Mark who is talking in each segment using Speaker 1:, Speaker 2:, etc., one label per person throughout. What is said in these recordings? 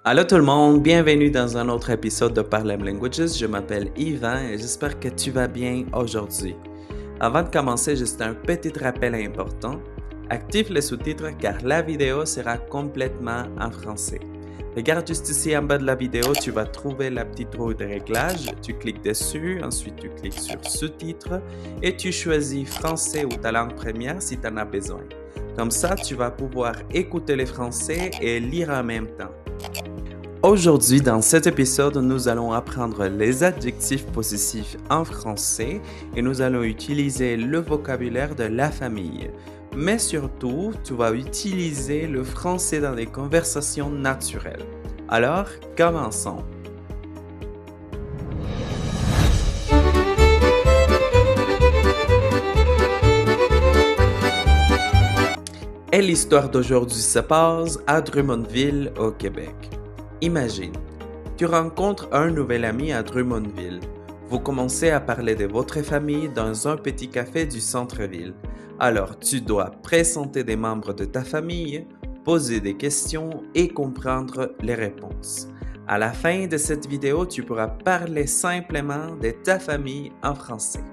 Speaker 1: Allô tout le monde, bienvenue dans un autre épisode de Parlem Languages. Je m'appelle Yvan et j'espère que tu vas bien aujourd'hui. Avant de commencer, juste un petit rappel important. Active les sous-titres car la vidéo sera complètement en français. Regarde juste ici en bas de la vidéo, tu vas trouver la petite roue de réglage. Tu cliques dessus, ensuite tu cliques sur sous-titres et tu choisis français ou ta langue première si tu en as besoin. Comme ça, tu vas pouvoir écouter les français et lire en même temps. Aujourd'hui, dans cet épisode, nous allons apprendre les adjectifs possessifs en français et nous allons utiliser le vocabulaire de la famille. Mais surtout, tu vas utiliser le français dans des conversations naturelles. Alors, commençons. Et l'histoire d'aujourd'hui se passe à Drummondville, au Québec. Imagine, tu rencontres un nouvel ami à Drummondville. Vous commencez à parler de votre famille dans un petit café du centre-ville. Alors, tu dois présenter des membres de ta famille, poser des questions et comprendre les réponses. À la fin de cette vidéo, tu pourras parler simplement de ta famille en français.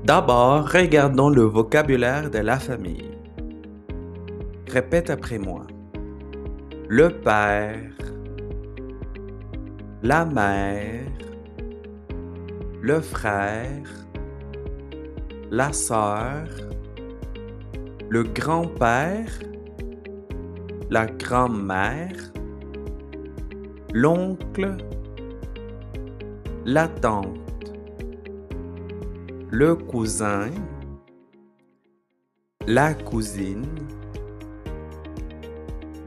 Speaker 1: D'abord, regardons le vocabulaire de la famille. Répète après moi. Le père, la mère, le frère, la sœur, le grand-père, la grand-mère, l'oncle, la tante, le cousin, la cousine,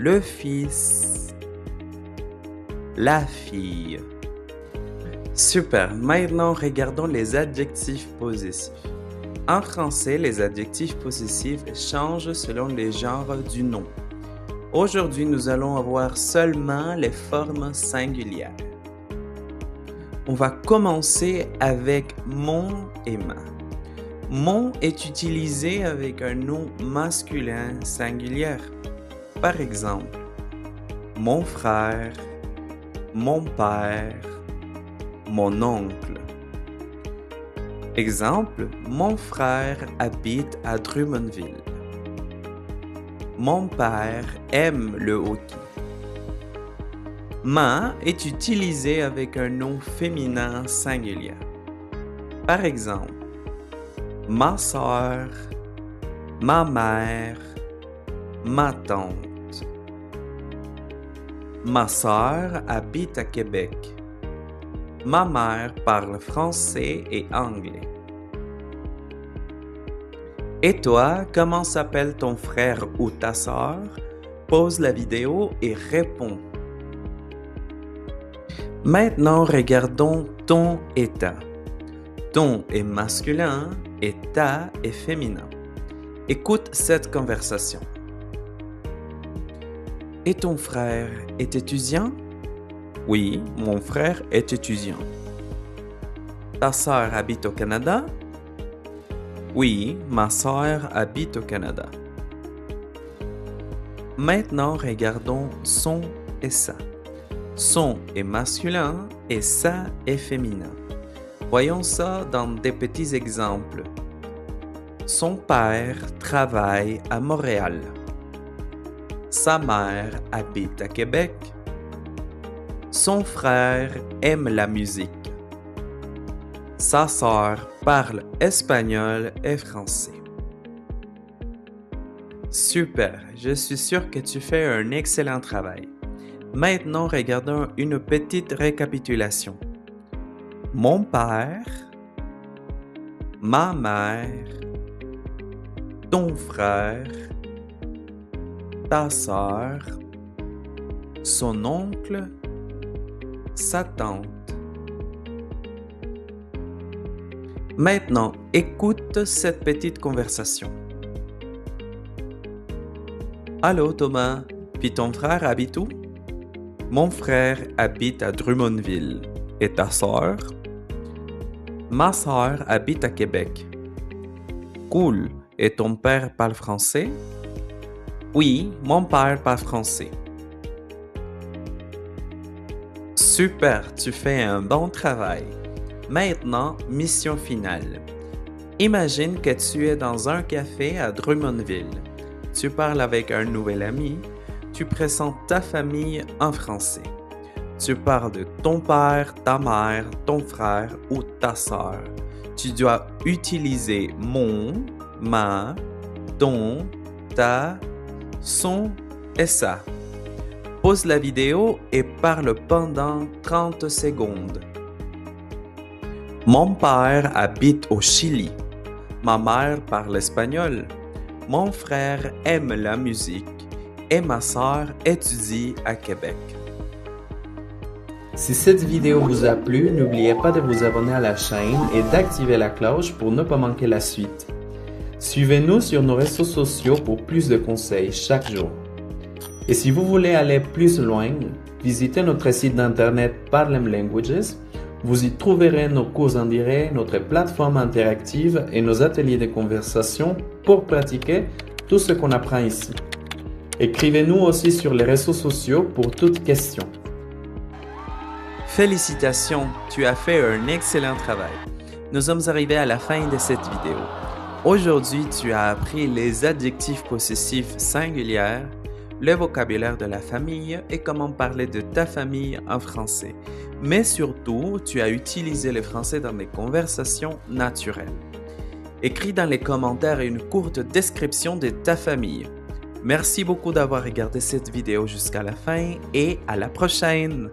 Speaker 1: le fils, la fille. Super, maintenant regardons les adjectifs possessifs. En français, les adjectifs possessifs changent selon les genres du nom. Aujourd'hui, nous allons avoir seulement les formes singulières. On va commencer avec mon et ma. Mon est utilisé avec un nom masculin singulier. Par exemple, mon frère, mon père, mon oncle. Exemple, mon frère habite à Drummondville. Mon père aime le hockey. Ma est utilisé avec un nom féminin singulier. Par exemple, ma soeur, ma mère, ma tante. Ma sœur habite à Québec. Ma mère parle français et anglais. Et toi, comment s'appelle ton frère ou ta sœur? Pause la vidéo et réponds. Maintenant, regardons ton et ta. Ton est masculin et ta est féminin. Écoute cette conversation. Et ton frère est étudiant? Oui, mon frère est étudiant. Ta sœur habite au Canada? Oui, ma sœur habite au Canada. Maintenant, regardons son et sa. Son est masculin et sa est féminin. Voyons ça dans des petits exemples. Son père travaille à Montréal. Sa mère habite à Québec. Son frère aime la musique. Sa sœur parle espagnol et français. Super, je suis sûr que tu fais un excellent travail. Maintenant, regardons une petite récapitulation. Mon père, ma mère, ton frère, ta sœur, son oncle, sa tante. Maintenant, écoute cette petite conversation. Allô Thomas, puis ton frère habite où? Mon frère habite à Drummondville. Et ta sœur? Ma sœur habite à Québec. Cool. Et ton père parle français? Oui, mon père parle français. Super, tu fais un bon travail. Maintenant, mission finale. Imagine que tu es dans un café à Drummondville. Tu parles avec un nouvel ami. Tu présentes ta famille en français. Tu parles de ton père, ta mère, ton frère ou ta sœur. Tu dois utiliser mon, ma, ton, ta, son et ça. Pause la vidéo et parle pendant 30 secondes. Mon père habite au Chili. Ma mère parle espagnol. Mon frère aime la musique et ma sœur étudie à Québec. Si cette vidéo vous a plu, n'oubliez pas de vous abonner à la chaîne et d'activer la cloche pour ne pas manquer la suite. Suivez-nous sur nos réseaux sociaux pour plus de conseils chaque jour. Et si vous voulez aller plus loin, visitez notre site d'internet Parlem Languages. Vous y trouverez nos cours en direct, notre plateforme interactive et nos ateliers de conversation pour pratiquer tout ce qu'on apprend ici. Écrivez-nous aussi sur les réseaux sociaux pour toute question. Félicitations, tu as fait un excellent travail. Nous sommes arrivés à la fin de cette vidéo. Aujourd'hui, tu as appris les adjectifs possessifs singuliers, le vocabulaire de la famille et comment parler de ta famille en français. Mais surtout, tu as utilisé le français dans des conversations naturelles. Écris dans les commentaires une courte description de ta famille. Merci beaucoup d'avoir regardé cette vidéo jusqu'à la fin et à la prochaine!